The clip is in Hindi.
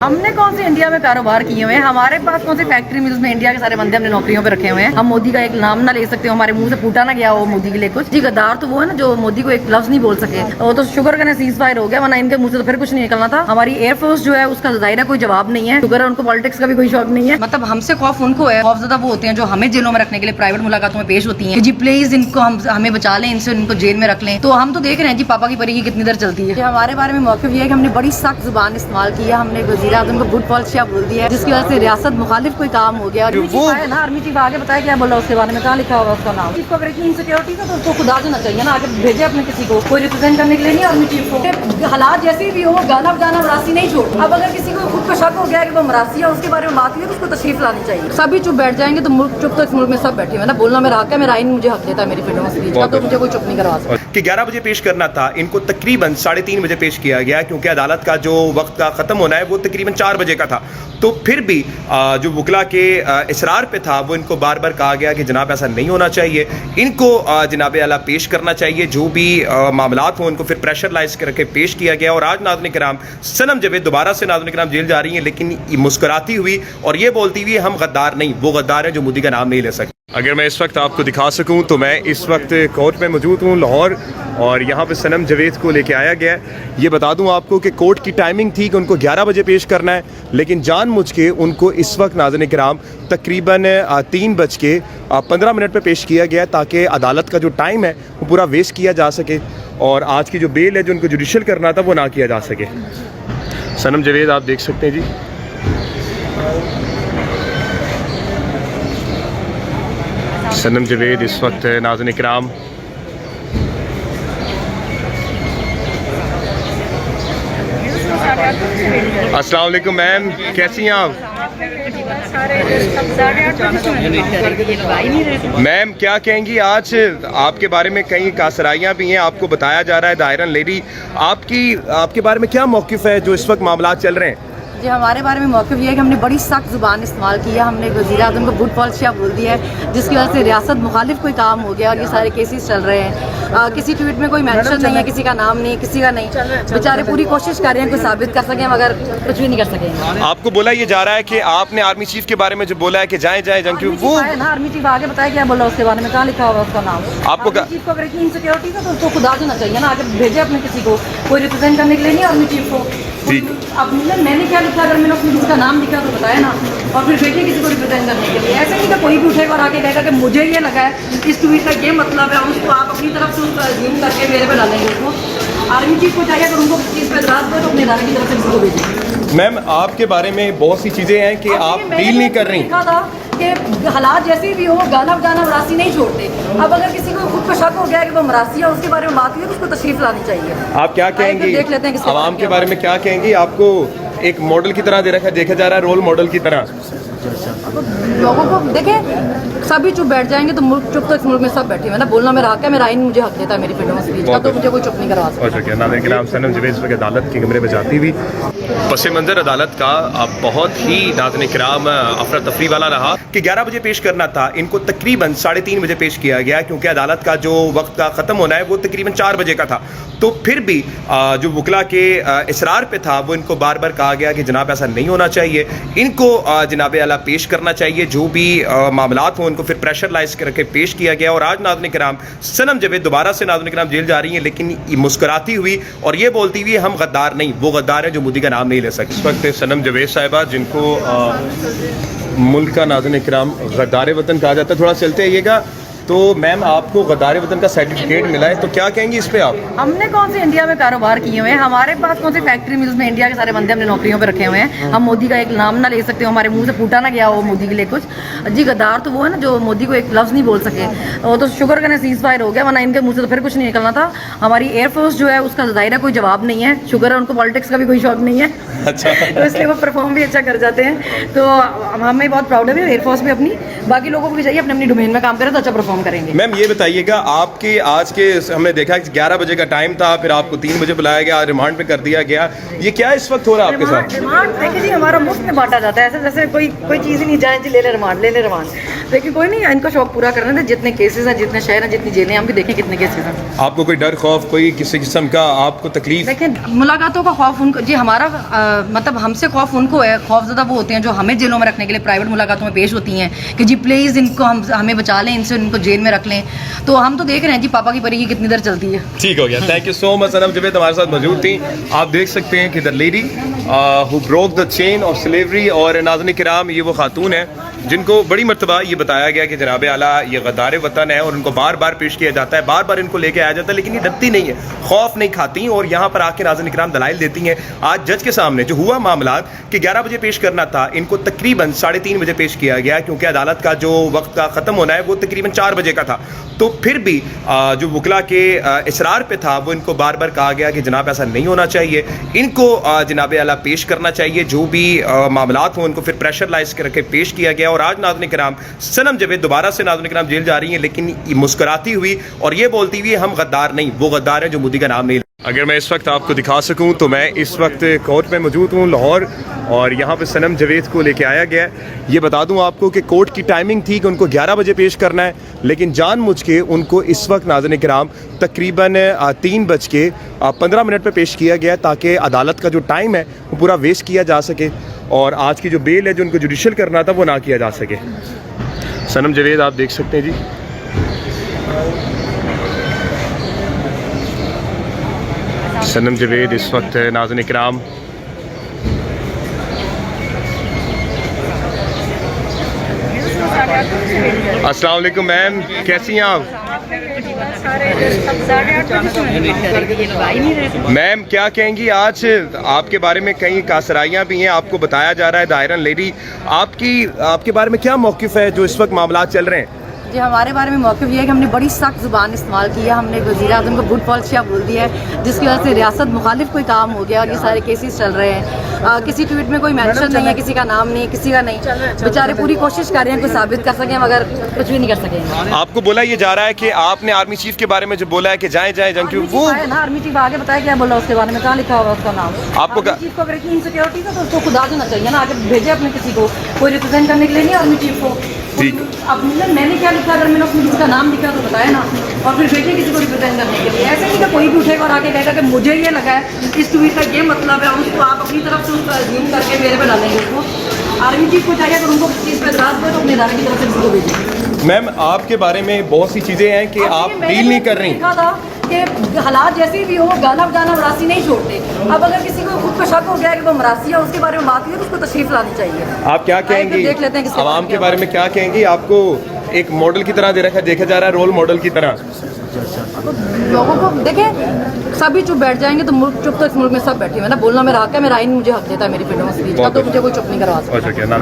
हमने कौन से इंडिया में कारोबार किए हुए हैं, हमारे पास कौन सी फैक्ट्री मिल्स में इंडिया के सारे बंदे हमने नौकरियों पे रखे हुए हैं। हम मोदी का एक नाम ना ले सकते हो, हमारे मुंह से फूटा ना गया हो मोदी के लिए कुछ। जी गद्दार तो वो है ना जो मोदी को एक लफ्ज नहीं बोल सके, वो तो शुगर का सीज फायर हो गया, वरना इनके मुंह से तो फिर कुछ नहीं निकलना था। हमारी एयरफोर्स जो है उसका जाहिर है कोई जवाब नहीं है, शुगर है उनको पॉलिटिक्स का भी कोई शौक नहीं है। मतलब हमसे खौफ उनको है, खौफ ज्यादा वो होते हैं जो हमें जेलों में रखने के लिए प्राइवेट मुलाकातों में पेश होती है। जी प्लीज इनको हमें बचा लें, इनसे इनको जेल में रख लें। तो हम तो देख रहे हैं जी पापा की परी की कितनी देर चलती है। हमारे बारे में मौक़िफ़ ये है कि हमने बड़ी सख्त जुबान इस्तेमाल की है, हमने वज़ीर आज़म को गुड पॉलिसियाँ बोल दी है, जिसकी वजह से रियासत मुखालिफ कोई काम हो गया। आर्मी चीफ है ना, आर्मी चीफ आगे बताया क्या बोला उसके बारे में, कहाँ लिखा होगा उसका नाम। चीफ ऑफ इनसिक्योरिटी का तो उसको खुदा देना चाहिए ना, आगे भेजे अपने किसी को, कोई रिप्रेजेंट करने के लिए नहीं आर्मी चीफ को। हालात जैसे भी हो, गाना बजाना मरासी नहीं छोड़। अब अगर किसी को खुद को शक हो गया कि वो मरासी है, उसके बारे में बात हुई तो उसको तशरीफ लानी चाहिए। सभी चुप बैठ जाएंगे तो मुल्क चुप, तो इस मुल्क में सब बैठे हुए ना। बोलना मेरा हक है, मेरा आइन मुझे हक देता है मेरी फ्रीडम ऑफ स्पीच का, तो मुझे कोई चुप नहीं करवा सकता। कि 11 बजे पेश करना था, इनको तकरीबन 3:30 बजे पेश किया गया, क्योंकि अदालत का जो वक्त का ख़त्म होना है वो तकरीबन 4 बजे का था। तो फिर भी जो वकला के इसरार पे था, वो इनको बार बार कहा गया कि जनाब ऐसा नहीं होना चाहिए, इनको जनाब आला पेश करना चाहिए, जो भी मामलात हों इनको फिर प्रेशराइज करके पेश किया गया। और आज नाज़रीन किराम सनम जवेद दोबारा से नाज़रीन किराम जेल जा रही हैं, लेकिन मुस्कुराती हुई और ये बोलती हुई हम गद्दार नहीं, वो गद्दार हैं जो मोदी का नाम नहीं ले सकते। अगर मैं इस वक्त आपको दिखा सकूं तो मैं इस वक्त कोर्ट में मौजूद हूं लाहौर, और यहाँ पे सनम जवेद को लेके आया गया है। ये बता दूं आपको कि कोर्ट की टाइमिंग थी कि उनको 11 बजे पेश करना है, लेकिन जानबूझ के उनको इस वक्त नाज़रीन किराम तकरीबन 3:15 पे पेश किया गया है, ताकि अदालत का जो टाइम है वो पूरा वेस्ट किया जा सके और आज की जो बेल है जो उनको जुडिशल करना था वो ना किया जा सके। सनम जवेद आप देख सकते हैं जी, सनम जवेद इस वक्त नाज़रीन किराम अस्सलाम वालेकुम मैम, कैसी हैं आप? मैम क्या कहेंगी, आज आपके बारे में कई कासराइयाँ भी हैं, आपको बताया जा रहा है दायरन लेडी, आपके बारे में क्या मौक़िफ़ है जो इस वक्त मामलात चल रहे हैं? जी हमारे बारे में मौक़िफ़ ये है कि हमने बड़ी सख्त ज़ुबान इस्तेमाल की है, हमने वज़ीर आज़म को गुड पॉलिसियाँ बोल दी है, जिसकी वजह से रियासत मुखालिफ कोई काम हो गया और ये सारे केसेस चल रहे हैं। किसी ट्वीट में कोई मेंशन नहीं है, किसी का नाम नहीं, किसी का नहीं, बेचारे पूरी कोशिश कर रहे हैं कुछ साबित कर सकें मगर कुछ भी नहीं कर सकेंगे। आपको बोला ये जा रहा है कि आपने आर्मी चीफ के बारे में जो बोला है कि जाए जंग, वो है ना, आर्मी चीफ आगे बताया क्या बोला उसके बारे में, कहाँ लिखा होगा उसका नाम। आपको चीफ ऑफ इनसिक्योरिटी का तो उसको खुदा देना चाहिए ना, आगे भेजे अपने किसी को, कोई रिप्रेजेंट करने के लिए नहीं आर्मी चीफ को। अब मैंने क्या लिखा, अगर मैंने उसमें किसी का नाम लिखा तो बताया ना, और फिर भेजिए किसी को रिप्रेजेंट करने के लिए। ऐसे नहीं कि कोई भी उठेगा और आके कहेगा कि मुझे ये लगा है इस ट्वीट का ये मतलब है, उसको आप अपनी तरफ से उसको अज्यूम करके मेरे पे डालेंगे उसको। आर्मी चीफ को चाहिए अगर उनको चीज़ पर एतराज़ हो तो अपने इदारे की तरफ से किसी को भेजिए। मैम आपके बारे में बहुत सी चीज़ें हैं कि आप डील नहीं कर रही कि हालात जैसे भी हो, गाना बजाना मरासी नहीं छोड़ते। अब अगर किसी को खुद को शक हो गया कि वो मरासी है, उसके बारे में बात हुई तो उसको तशरीफ लानी चाहिए। आप क्या कहेंगी, देख लेते हैं आवाम के बारे में क्या कहेंगी? आपको एक मॉडल की तरह देखा जा रहा है, रोल मॉडल की तरह। लोगों को देखें, सभी चुप बैठ जाएंगे तो मुल्क चुप, तो इस मुल्क में सब बैठे हुए ना। बोलना मेरा हक है, मेरा आइन मुझे हक देता है मेरी फ्रीडम ऑफ स्पीच का, तो मुझे कोई चुप नहीं करवा सकता। नाज़रीन किराम सनम जवेद अदालत के कमरे में जाती हुई पस मंज़र अदालत का अब बहुत ही नाज़रीन किराम अफरा तफरी वाला रहा कि 11 बजे पेश करना था, इनको तकरीबन 3:30 बजे पेश किया गया, क्योंकि अदालत का जो वक्त का ख़त्म होना है वो तकरीबन 4 बजे का था। तो फिर भी जो वकला के इसरार पे था, वो इनको बार बार कहा गया कि जनाब ऐसा नहीं होना चाहिए, इनको जनाब आला पेश करना चाहिए, जो भी मामलात हों इनको फिर प्रेशराइज करके पेश किया गया। और आज नाज़रीन किराम सनम जवेद दोबारा से नाज़रीन किराम जेल जा रही हैं, लेकिन मुस्कुराती हुई और ये बोलती हुई हम गद्दार नहीं, वो गद्दार हैं जो मोदी का नाम नहीं ले सकते। इस वक्त सनम जवेद साहिबा, जिनको मुल्क का नाज़रीन किराम गद्दार वतन कहा जाता है, थोड़ा चलते आइएगा। तो मैम आपको गद्दार वतन का सर्टिफिकेट मिला है, तो क्या कहेंगी इस पे आप? हमने कौन से इंडिया में कारोबार किए हुए हैं, हमारे पास कौन सी फैक्ट्री मिल्स में इंडिया के सारे बंदे हमने नौकरियों पे रखे हुए हैं। हम मोदी का एक नाम ना ले सकते हो, हमारे मुंह से फूटा ना गया हो मोदी के लिए कुछ। जी गद्दार तो वो है ना जो मोदी को एक लफ्ज नहीं बोल सके, वो तो शुगर का सीज फायर हो गया, वरना इनके मुंह से तो फिर कुछ नहीं निकलना था। हमारी एयरफोर्स जो है उसका जाहिर है कोई जवाब नहीं है, शुगर है उनको पॉलिटिक्स का भी कोई शौक नहीं है। अच्छा। तो इसलिए वो परफॉर्म भी अच्छा कर जाते हैं, तो हमें बहुत प्राउड है एयरफोर्स में अपनी। बाकी लोगों को भी चाहिए अपने अपनी डोमेन में काम करें तो अच्छा परफॉर्म करेंगे। मैम ये बताइएगा, आपके आज के हमने देखा कि 11 बजे का टाइम था, फिर आपको 3 बजे बुलाया गया, रिमांड पे कर दिया गया, ये क्या इस वक्त हो रहा है आपके साथ? रिमांड देखिए जी, हमारा मुफ्त में बांटा जाता है, ऐसे जैसे कोई चीज़ ही नहीं, जाए जी ले ले रिमांड, ले ले रिमांड। लेकिन कोई नहीं, इनका शौक पूरा करना था। जितने केसेस हैं, जितने शहर हैं, जितनी जेलें, हम भी देखें कितने केसेस हैं। आपको कोई डर खौफ, कोई किसी किस्म का आपको तकलीफ? देखिए, मुलाकातों का खौफ उनको जी, हमारा मतलब हमसे खौफ उनको है। खौफजदा वो होते हैं जो हमें जेलों में रखने के लिए प्राइवेट मुलाकातों में पेश होती हैं कि जी प्लीज़ इनको हमें बचा लें, इनसे इनको जेल में रख लें। तो हम तो देख रहे हैं जी पापा की परी की कितनी देर चलती है। ठीक हो गया, थैंक यू सो मच। सनम जवेद हमारे साथ मौजूद थी। आप देख सकते हैं कि the lady who broke the chain of slavery. और नाज़रीन किराम, ये वो खातून है जिनको बड़ी मरतबा ये बताया गया कि जनाब आला ये गद्दार वतन है और उनको बार बार पेश किया जाता है, बार बार इनको लेके आया जाता है, लेकिन ये डरती नहीं है, खौफ नहीं खाती और यहाँ पर आके नाज़रीन किराम दलाइल देती हैं। आज जज के सामने जो हुआ मामला कि 11 बजे पेश करना था, इनको तकरीबन 3:30 बजे पेश किया गया, क्योंकि अदालत का जो वक्त का ख़त्म होना है वो तकरीबन 4 बजे का था। तो फिर भी जो वकला के इसरार पे था, वो इनको बार बार कहा गया कि जनाब ऐसा नहीं होना चाहिए, इनको जनाब आला पेश करना चाहिए, जो भी मामलात हों उनको फिर प्रेशराइज करके पेश किया गया। और आज नाज़रीन किराम सनम जवेद दोबारा से नाज़रीन किराम जेल जा रही हैं, लेकिन मुस्कुराती हुई और ये बोलती हुई हम गद्दार नहीं, वो गद्दार हैं जो मोदी का नाम नहीं। अगर मैं इस वक्त आपको दिखा सकूं तो मैं इस वक्त कोर्ट में मौजूद हूं लाहौर, और यहाँ पे सनम जवेद को लेके आया गया है। ये बता दूं आपको कि कोर्ट की टाइमिंग थी कि उनको 11 बजे पेश करना है, लेकिन जानबूझ के उनको इस वक्त नाज़रीन किराम तकरीबन 3:15 पे पेश किया गया ताकि अदालत का जो टाइम है वो पूरा वेस्ट किया जा सके और आज की जो बेल है जो उनको जुडिशल करना था वो ना किया जा सके। सनम जवेद आप देख सकते हैं जी, सनम जवेद इस वक्त नाज़रीन किराम अस्सलाम वालेकुम मैम, कैसी हैं आप? मैम क्या कहेंगी, आज आपके बारे में कई कासराइयाँ भी हैं, आपको बताया जा रहा है द आयरन लेडी, आपके बारे में क्या मौक़िफ़ है जो इस वक्त मामला चल रहे हैं? जी, हमारे बारे में मौक़िफ़ ये है कि हमने बड़ी सख्त ज़ुबान इस्तेमाल की है। हमने वज़ीर आज़म को गुड पॉलिसियाँ बोल दी है, जिसकी वजह से रियासत मुखालिफ कोई काम हो गया और ये सारे केसेस चल रहे हैं। किसी ट्वीट में कोई मेंशन नहीं है, किसी का नाम नहीं, किसी का नहीं। बेचारे पूरी कोशिश कर रहे हैं कुछ साबित कर सकें, मगर कुछ भी नहीं कर सकेंगे। आपको बोला ये जा रहा है कि आपने आर्मी चीफ के बारे में जो बोला है कि जाएं जंग, वो ना आर्मी चीफ आगे बताया क्या बोला उसके बारे में, कहाँ लिखा होगा उसका नाम? आपको चीफ को अगर इतनी इनसिक्योरिटी था तो उसको खुदा देना चाहिए ना, आगे भेजे अपने किसी को, कोई रिप्रेजेंट करने के लिए नहीं आर्मी चीफ को। अब मैंने क्या लिखा, अगर मैंने उसमें किसी का नाम लिखा तो बताया ना, और फिर भेजे किसी को रिप्रेजेंट करने के लिए। ऐसे नहीं कि कोई भी उठेगा और आके कहेगा कि मुझे ये लगा है, इस ट्वीट का ये मतलब है, उसको आप अपनी तरफ से उसका अज्यूम करके मेरे पे डालेंगे उसको। आर्मी चीफ को चाहिए अगर उनको चीज़ पर एतराज़ हो तो अपने इदारे की तरफ से किसी को भेजें। मैम आपके बारे में बहुत सी चीज़ें हैं कि आप डील नहीं कर रही कि हालात जैसे भी हो, गाना बजाना मरासी नहीं छोड़ते। अब अगर किसी को खुद को शक हो गया कि वो मरासी है, उसके बारे में बात हुई तो उसको तशरीफ लानी चाहिए। आप क्या कहेंगी, देख लेते हैं आवाम के बारे में क्या कहेंगी? आपको एक मॉडल की तरह देखा जा रहा है, रोल मॉडल की तरह। लोगों को देखें, सभी चुप बैठ जाएंगे तो मुल्क चुप, तो इस मुल्क में सब बैठे हुए ना, बोलना मेरा हक है, मेरा आइन मुझे हक देता है मेरी फ्रीडम ऑफ स्पीच का, तो मुझे कोई चुप नहीं करवा सकता।